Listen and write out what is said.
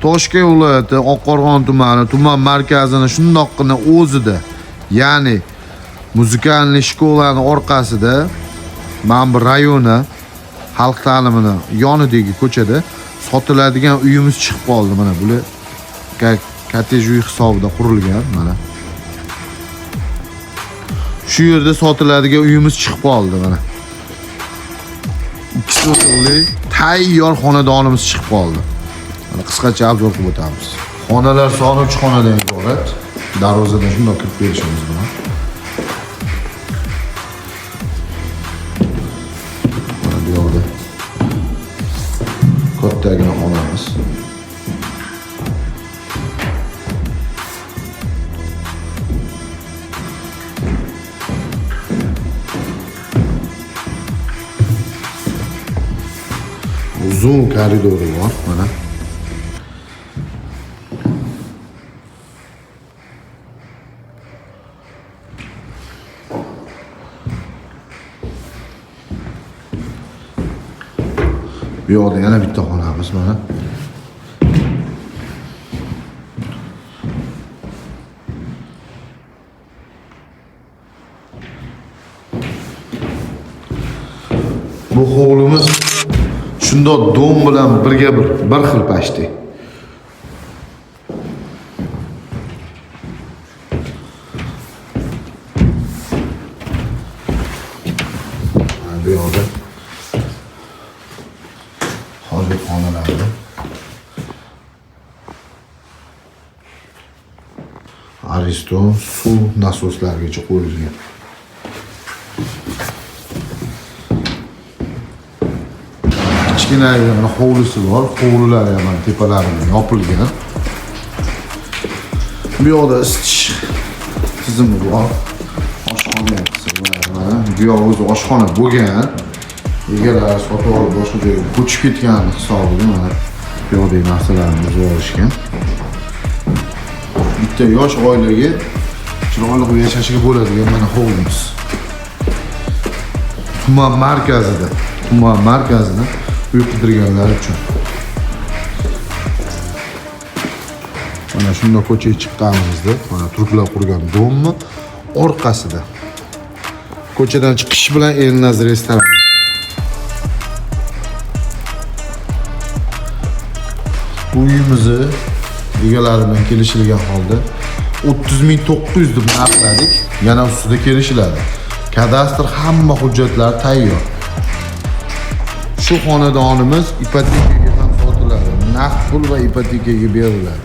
Toshkent viloyati Oqqo'rg'on tumani tuman markazini shundoqqina o'zida, ya'ni muzikalniy shkolani orqasida mana bu rayoni xalq ta'limini yonidagi ko'chada sotiladigan uyimiz chiqib qoldi. Mana bular kottej uy hisobida qurilgan mana. Shu yerda sotiladigan uyimiz chiqib qoldi mana. 2 o'rinli tayyor xonadonimiz chiqib qoldi. Mana qisqacha obzor qilib o'tamiz. Xonalar soni 3 xonadan iborat. Darvozadan shunday kirib berishimiz bilan. Mana bu yerda kattagina xonamiz. Uzun koridori bor mana. Bu yoqda yana bitta xonamiz mana. Bu hovlimiz shundoq dom bilan birga bir xil pashti. Bu yoqda hozir xonalarda Ariston suv nasoslarigacha qo'yilgan. Kichkina yana hovlisi bor. Hovlilari ham tepalaridan yopilgan. Bu yoqda isitish tizimi bor. Oshxona mana. Bu yoq o'zi oshxona bo'lgan. Egalari sotib olib boshqa joyga ko'chib ketgan hisobiga mana bu yoqdagi narsalarni buzib olishgan. Bitta yosh oilaga chiroyli yashashiga bo'ladigan mana hovlimiz. Tuman markazida uy qidirganlar uchun. Mana shunday ko'chaga chiqqanimizda mana turklar qurgan domni orqasida ko'chadan chiqish bilan Elnaz restoran. Bu uyimizni egalari bilan kelishilgan holda 30.900 deb narxladik. Yana ustida kelishiladi. Kadastr hamma hujjatlar tayyor. Shu xonadonimiz ipotekaga ham sotiladi. Naqd pul va ipotekaga beriladi.